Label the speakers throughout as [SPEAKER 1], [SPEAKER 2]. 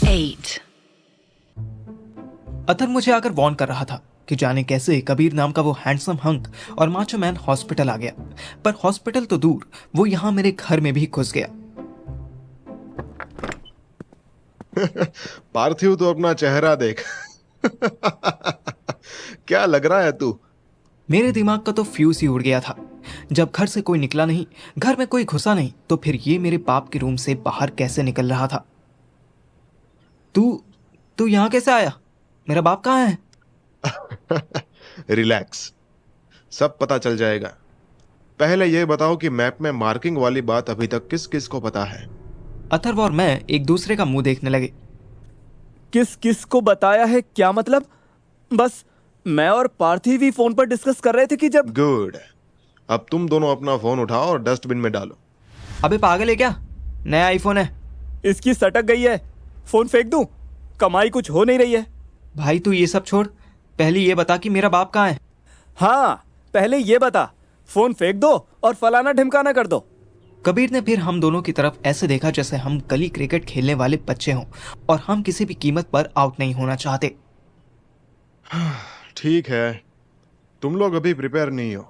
[SPEAKER 1] 8.
[SPEAKER 2] अतर मुझे आकर वार्न कर रहा था कि जाने कैसे कबीर नाम का वो हैंडसम हंक और माचो मैन हॉस्पिटल आ गया। पर हॉस्पिटल तो दूर, वो यहाँ मेरे घर में भी घुस गया।
[SPEAKER 3] पार्थिव, तो अपना चेहरा देख। क्या लग रहा है तू?
[SPEAKER 2] मेरे दिमाग का तो फ्यूज ही उड़ गया था। जब घर से कोई निकला नहीं, घर में कोई घुसा नहीं, तो फिर ये मेरे बाप के रूम से बाहर कैसे निकल रहा था? तू यहाँ कैसे आया? मेरा बाप कहाँ है?
[SPEAKER 3] रिलैक्स, सब पता चल जाएगा। पहले यह बताओ कि मैप में मार्किंग वाली बात अभी तक किस किस को पता है?
[SPEAKER 2] अथर्व और मैं एक दूसरे का मुंह देखने लगे।
[SPEAKER 4] किस किस को बताया है? क्या मतलब? बस मैं और पार्थिव ही फोन पर डिस्कस कर रहे थे कि जब...
[SPEAKER 3] गुड। अब तुम दोनों अपना फोन उठाओ और डस्टबिन में डालो।
[SPEAKER 2] अबे पागल है क्या? नया आईफोन है।
[SPEAKER 4] इसकी सटक गई है। फोन फेंक दूं? कमाई कुछ हो नहीं रही है।
[SPEAKER 2] भाई तू ये सब छोड़, पहले ये बता कि मेरा बाप कहाँ है?
[SPEAKER 4] हाँ, पहले ये बता। फोन फेंक दो और फलाना ढिमकाना कर दो।
[SPEAKER 2] कबीर ने फिर हम दोनों की तरफ ऐसे देखा जैसे हम गली क्रिकेट खेलने वाले बच्चे हों और हम किसी भी कीमत पर आउट नहीं होना चाहते।
[SPEAKER 3] ठीक है, तुम लोग अभी प्रिपेयर नहीं हो,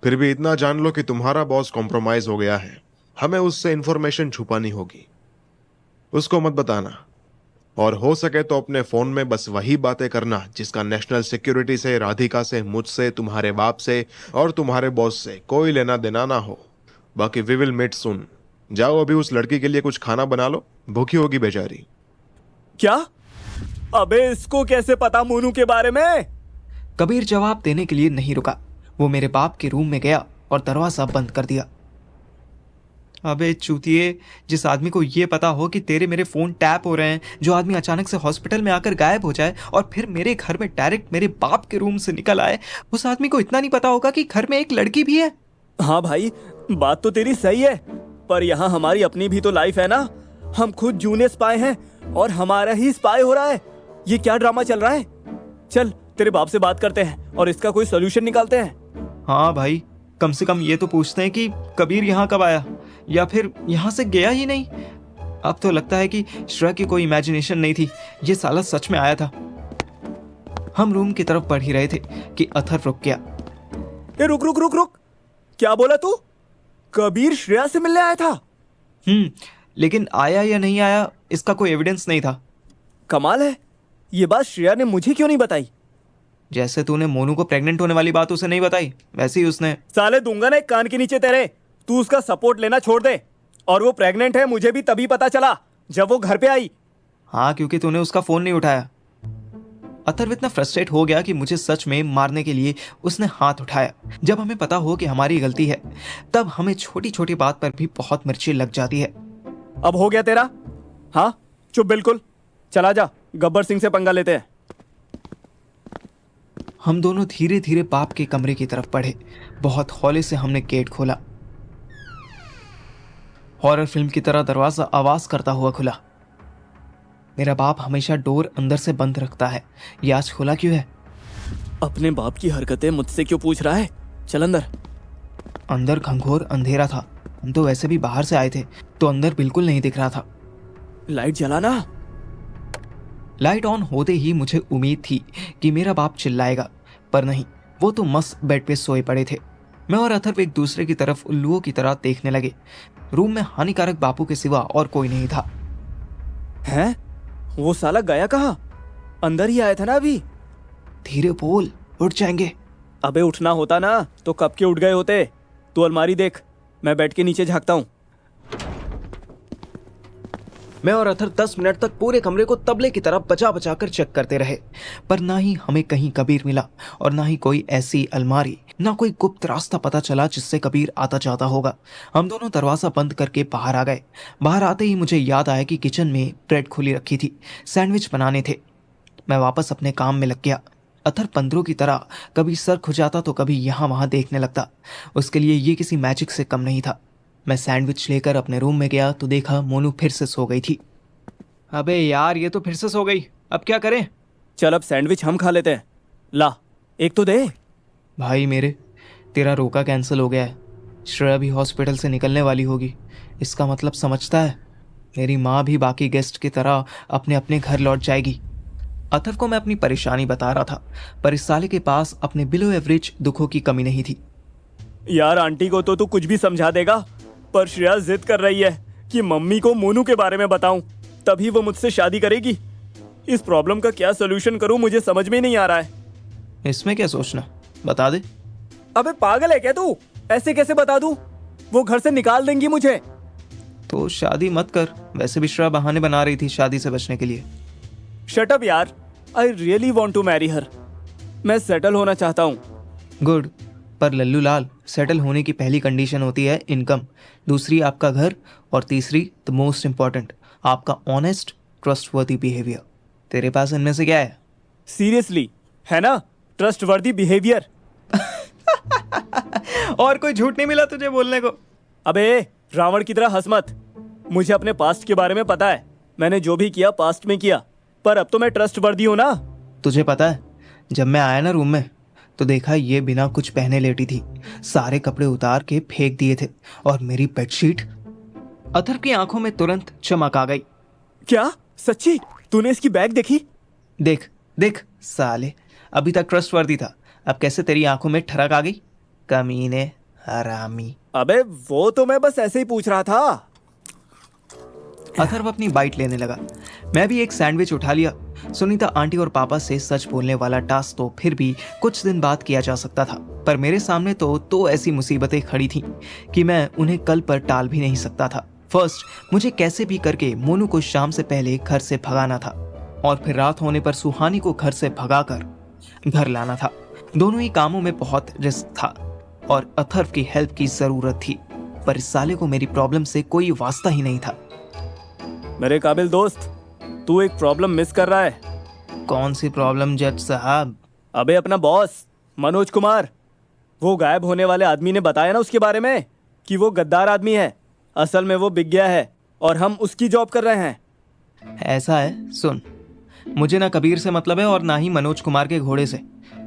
[SPEAKER 3] फिर भी इतना जान लो कि तुम्हारा बॉस कॉम्प्रोमाइज हो गया है। हमें उससे इंफॉर्मेशन छुपानी होगी, उसको मत बताना। और हो सके तो अपने फोन में बस वही बातें करना जिसका नेशनल सिक्योरिटी से, राधिका से, मुझसे, तुम्हारे बाप से और तुम्हारे बॉस से कोई लेना देना ना हो। बाकी वी विल मीट सून। जाओ अभी उस लड़की के लिए कुछ खाना बना लो, भूखी होगी बेचारी।
[SPEAKER 4] क्या? अबे इसको कैसे पता मोनू के बारे में?
[SPEAKER 2] कबीर जवाब देने के लिए नहीं रुका। वो मेरे बाप के रूम में गया और दरवाजा बंद कर दिया। अबे चूतिए, जिस आदमी को ये पता हो कि तेरे मेरे फोन टैप हो रहे हैं, जो आदमी अचानक से हॉस्पिटल में आकर गायब हो जाए और फिर मेरे घर में डायरेक्ट मेरे बाप के रूम से निकल आए, उस आदमी को इतना नहीं पता होगा कि घर में एक लड़की भी है।
[SPEAKER 4] हाँ भाई, बात तो तेरी सही है, पर यहाँ हमारी अपनी भी तो लाइफ है ना। हम खुद जूनियर स्पाई हैं और हमारा ही स्पाई हो रहा है। ये क्या ड्रामा चल रहा है? चल तेरे बाप से बात करते हैं और इसका कोई सोल्यूशन निकालते हैं।
[SPEAKER 2] हाँ भाई, कम से कम ये तो पूछते हैं कि कबीर यहाँ कब आया, या फिर यहाँ से गया ही नहीं। अब तो लगता है कि श्रेया की कोई इमेजिनेशन नहीं थी, ये साला सच में आया था। हम रूम की तरफ बढ़ ही रहे थे कि अथर्व रुक गया।
[SPEAKER 4] ए रुक रुक रुक रुक, क्या बोला तू? कबीर श्रेया से मिलने आया था?
[SPEAKER 2] लेकिन आया या नहीं आया इसका कोई एविडेंस नहीं था।
[SPEAKER 4] कमाल है, ये बात श्रेया ने मुझे क्यों नहीं बताई?
[SPEAKER 2] जैसे तूने मोनू को प्रेग्नेंट होने वाली बात उसे नहीं बताई, वैसे ही उसने...
[SPEAKER 4] साले दूंगा ना एक कान के नीचे तेरे। तू उसका सपोर्ट लेना छोड़ दे। और वो प्रेग्नेंट है मुझे भी तभी पता चला जब वो घर पे आई।
[SPEAKER 2] हाँ, क्योंकि तूने उसका फोन नहीं उठाया। अथर्व इतना फ्रस्ट्रेट हो गया कि मुझे सच में मारने के लिए उसने हाथ उठाया। जब हमें पता हो कि हमारी गलती है, तब हमें छोटी छोटी बात पर भी बहुत मिर्ची लग जाती है।
[SPEAKER 4] अब हो गया तेरा? हाँ चुप बिल्कुल, चला जा, गब्बर सिंह से पंगा लेते हैं।
[SPEAKER 2] हम दोनों धीरे धीरे बाप के कमरे की तरफ बढ़े। बहुत हौले से हमने गेट खोला। हॉरर फिल्म की तरह दरवाजा आवाज करता हुआ खुला। मेरा बाप हमेशा डोर अंदर से बंद रखता है, ये आज खुला क्यों है?
[SPEAKER 4] अपने बाप की हरकतें मुझसे क्यों पूछ रहा है? चल अंदर।
[SPEAKER 2] अंदर घंघोर अंधेरा था। हम तो वैसे भी बाहर से आए थे, तो अंदर बिल्कुल नहीं दिख रहा था।
[SPEAKER 4] लाइट जलाना।
[SPEAKER 2] लाइट ऑन होते ही मुझे उम्मीद थी कि मेरा बाप चिल्लाएगा, पर नहीं, वो तो मस्त बेड पे सोए पड़े थे। मैं और अथर्व एक दूसरे की तरफ उल्लुओं की तरह देखने लगे। रूम में हानिकारक बापू के सिवा और कोई नहीं था।
[SPEAKER 4] हैं? वो साला गया कहाँ? अंदर ही आया था ना अभी।
[SPEAKER 2] धीरे बोल, उठ जाएंगे।
[SPEAKER 4] अबे उठना होता ना तो कब के उठ गए होते। तू अलमारी देख, मैं बेड के नीचे झांकता हूँ।
[SPEAKER 2] मैं और अथर 10 मिनट तक पूरे कमरे को तबले की तरह बचा बचा कर चेक करते रहे, पर ना ही हमें कहीं कबीर मिला और ना ही कोई ऐसी अलमारी, ना कोई गुप्त रास्ता पता चला जिससे कबीर आता जाता होगा। हम दोनों दरवाजा बंद करके बाहर आ गए। बाहर आते ही मुझे याद आया कि किचन में ब्रेड खुली रखी थी, सैंडविच बनाने थे। मैं वापस अपने काम में लग गया। अथर पंद्रों की तरह कभी सर खुजाता तो कभी यहाँ वहाँ देखने लगता। उसके लिए ये किसी मैजिक से कम नहीं था। मैं सैंडविच लेकर अपने रूम में गया तो देखा मोनू फिर से सो गई थी। अबे यार, ये तो फिर से सो गई, अब क्या करें?
[SPEAKER 4] चल अब सैंडविच हम खा लेते हैं। ला, एक तो दे।
[SPEAKER 2] भाई मेरे, तेरा रोका कैंसिल हो गया है। श्रेया भी हॉस्पिटल से निकलने वाली होगी, इसका मतलब समझता है? मेरी माँ भी बाकी गेस्ट की तरह अपने अपने घर लौट जाएगी। अथर्व को मैं अपनी परेशानी बता रहा था, पर इस साले के पास अपने बिलो एवरेज दुखों की कमी नहीं थी।
[SPEAKER 4] यार आंटी को तो तू कुछ भी समझा देगा, पर श्रेया जिद कर रही है कि मम्मी को मोनू के बारे में बताऊं, तभी वो मुझसे शादी करेगी। इस प्रॉब्लम का क्या सोल्यूशन करूं, मुझे समझ में नहीं आ रहा है।
[SPEAKER 2] इसमें क्या सोचना, बता दे।
[SPEAKER 4] अबे पागल है क्या तू? ऐसे कैसे बता दूं? वो घर से निकाल देंगी मुझे।
[SPEAKER 2] तो शादी मत कर, वैसे भी श्रेया बहाने बना रही थी शादी से बचने के लिए।
[SPEAKER 4] शट अप यार, I really want to marry her. मैं सेटल होना चाहता हूँ।
[SPEAKER 2] गुड, पर लल्लू लाल, सेटल होने की पहली कंडीशन होती है इनकम, दूसरी आपका घर, और तीसरी द मोस्ट इम्पॉर्टेंट, आपका ऑनेस्ट ट्रस्टवर्दी बिहेवियर। तेरे पास इनमें से क्या है?
[SPEAKER 4] सीरियसली, है ना? Trustworthy behaviour.
[SPEAKER 2] और कोई झूठ नहीं मिला तुझे बोलने को?
[SPEAKER 4] अबे रावण की तरह हंस मत। मुझे अपने पास्ट के बारे में पता है। मैंने जो भी किया पास्ट में किया, पर अब तो मैं ट्रस्टवर्दी हूं ना।
[SPEAKER 2] तुझे पता है, जब मैं आया ना रूम में तो देखा ये बिना कुछ पहने लेटी थी, सारे कपड़े उतार के फेंक दिए थे, और मेरी बेडशीट। अथर्व की आंखों में तुरंत चमक आ गई।
[SPEAKER 4] क्या सच्ची? तूने इसकी बैग देखी?
[SPEAKER 2] देख देख साले, अभी तक ट्रस्टवर्दी था, अब कैसे तेरी आंखों में ठरक आ गई? कमीने, हरामी।
[SPEAKER 4] अबे वो तो मैं बस ऐसे ही पूछ रहा था।
[SPEAKER 2] अथर्व अपनी बाइट लेने लगा। मैं भी एक सैंडविच उठा लिया। सुनीता आंटी और पापा से सच बोलने वाला टास्क तो फिर भी कुछ दिन बाद किया जा सकता था, पर मेरे सामने तो ऐसी मुसीबतें खड़ी थीं कि मैं उन्हें कल पर टाल भी नहीं सकता था। फर्स्ट, मुझे कैसे भी करके मोनू को शाम से पहले घर से भगाना था, और फिर रात होने पर सुहानी को घर से भगाकर घर लाना था। दोनों ही कामों में बहुत रिस्क था और अथर्व की हेल्प की जरूरत थी, पर इस साले को मेरी प्रॉब्लम से कोई वास्ता ही नहीं था।
[SPEAKER 4] मेरे काबिल दोस्त, तू एक प्रॉब्लम मिस कर रहा है।
[SPEAKER 2] कौन सी प्रॉब्लम जज साहब?
[SPEAKER 4] अबे अपना बॉस मनोज कुमार, वो गायब होने वाले आदमी ने बताया ना उसके बारे में कि वो गद्दार आदमी है। असल में वो बिक गया है और हम उसकी जॉब कर रहे हैं।
[SPEAKER 2] ऐसा है, सुन, मुझे ना कबीर से मतलब है और ना ही मनोज कुमार के घोड़े से।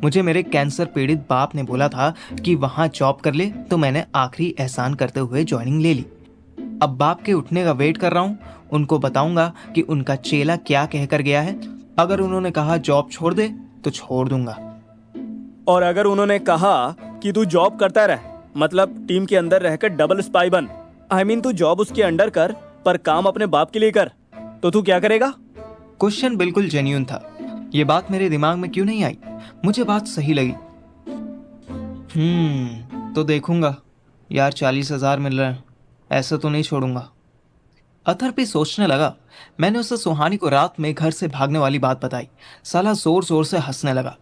[SPEAKER 2] मुझे मेरे कैंसर पीड़ित बाप ने बोला था कि वहां जॉब कर ले, तो मैंने आखिरी एहसान करते हुए ज्वाइनिंग ले ली। अब बाप के उठने का वेट कर रहा हूँ। उनको बताऊंगा कि उनका चेला क्या कहकर गया है। अगर उन्होंने कहा जॉब छोड़ दे तो छोड़ दूंगा,
[SPEAKER 4] और अगर उन्होंने कहा कि तू जॉब करता रह, मतलब टीम के अंदर रहकर डबल स्पाई बन, तू जॉब उसके अंडर कर पर काम अपने बाप के लिए कर, तो तू क्या करेगा?
[SPEAKER 2] क्वेश्चन बिल्कुल जेन्युइन था। ये बात मेरे दिमाग में क्यों नहीं आई? मुझे बात सही लगी। तो देखूंगा यार, 40,000 मिल रहे हैं, ऐसा तो नहीं छोड़ूंगा। अथर्व भी सोचने लगा। मैंने उसे सुहानी को रात में घर से भागने वाली बात बताई। साला जोर जोर से हंसने लगा।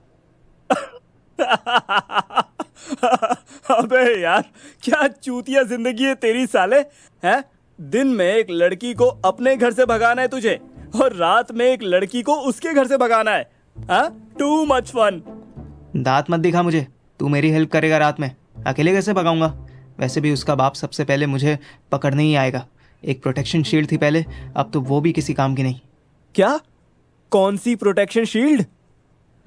[SPEAKER 4] अबे यार, क्या चूतिया जिंदगी है तेरी साले, हैं? दिन में एक लड़की को अपने घर से भगाना है तुझे, और रात में एक लड़की को उसके घर से भगाना है। Too much fun.
[SPEAKER 2] दांत मत दिखा मुझे, तू मेरी हेल्प करेगा रात में, अकेले कैसे भगाऊंगा? वैसे भी उसका बाप सबसे पहले मुझे पकड़ने ही आएगा। एक प्रोटेक्शन शील्ड थी पहले, अब तो वो भी किसी काम की नहीं।
[SPEAKER 4] क्या? कौन सी प्रोटेक्शन शील्ड?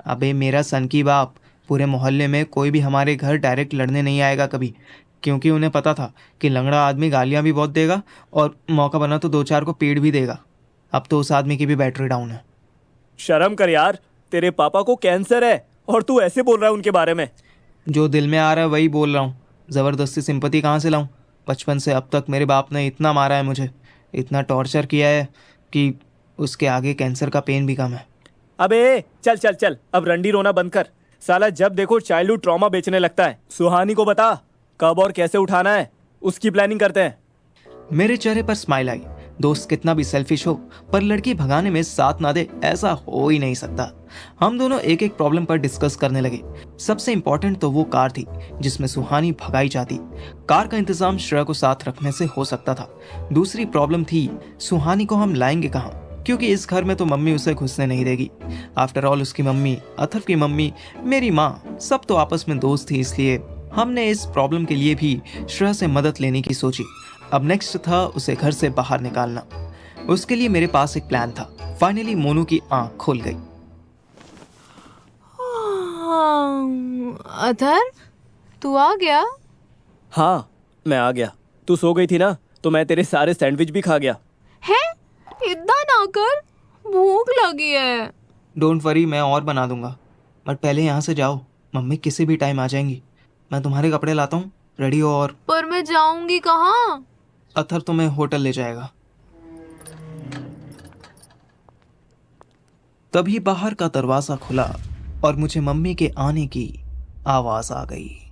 [SPEAKER 2] अबे मेरा सन की बाप, पूरे मोहल्ले में कोई भी हमारे घर डायरेक्ट लड़ने नहीं आएगा कभी, क्योंकि उन्हें पता था कि लंगड़ा आदमी गालियां भी बहुत देगा और मौका बना तो 2-4 को पीड़ भी देगा। अब तो उस आदमी की भी बैटरी डाउन है।
[SPEAKER 4] शर्म कर यार, तेरे पापा को कैंसर है और तू ऐसे बोल रहा है उनके बारे में।
[SPEAKER 2] जो दिल में आ रहा है वही बोल रहा हूँ, ज़बरदस्ती सिंपैथी कहाँ से लाऊं? बचपन से अब तक मेरे बाप ने इतना मारा है मुझे, इतना टॉर्चर किया है कि उसके आगे कैंसर का पेन भी कम है।
[SPEAKER 4] अबे चल चल चल, अब रंडी रोना बंद कर। साला जब देखो चाइल्डहुड ट्रॉमा बेचने लगता है। सुहानी को बता कब और कैसे उठाना है, उसकी प्लानिंग करते हैं।
[SPEAKER 2] मेरे चेहरे पर स्माइल आई। दोस्त कितना भी सेल्फिश हो, पर लड़की भगाने में साथ ना दे ऐसा हो ही नहीं सकता। हम दोनों एक एक प्रॉब्लम पर डिस्कस करने लगे। सबसे इंपॉर्टेंट तो वो कार थी जिसमें सुहानी भगाई जाती। कार का इंतजाम श्रेया को साथ रखने से हो सकता था। दूसरी प्रॉब्लम थी सुहानी को हम लाएंगे कहाँ, क्योंकि इस घर में तो मम्मी उसे घुसने नहीं देगी। आफ्टर ऑल उसकी मम्मी, अथर्व की मम्मी, मेरी माँ, सब तो आपस में दोस्त थी, इसलिए हमने इस प्रॉब्लम के लिए भी श्रेया से मदद लेने की सोची। अब नेक्स्ट था उसे घर से बाहर निकालना। उसके लिए मेरे पास एक प्लान था। फाइनली मोनू की आंख खुल गई।
[SPEAKER 1] अथर्व, तू आ गया?
[SPEAKER 4] हाँ मैं आ गया। तू सो गई थी ना, तो मैं तेरे सारे सैंडविच भी खा गया।
[SPEAKER 1] है? कर, भूख लगी है।
[SPEAKER 2] डोंट वरी, मैं और बना दूंगा, बट पहले यहाँ से जाओ, मम्मी किसी भी टाइम आ जाएंगी। मैं तुम्हारे कपड़े लाता हूँ, रेडी हो। और
[SPEAKER 1] पर मैं जाऊंगी कहाँ?
[SPEAKER 2] अथर तुम्हें होटल ले जाएगा। तभी बाहर का दरवाजा खुला और मुझे मम्मी के आने की आवाज आ गई।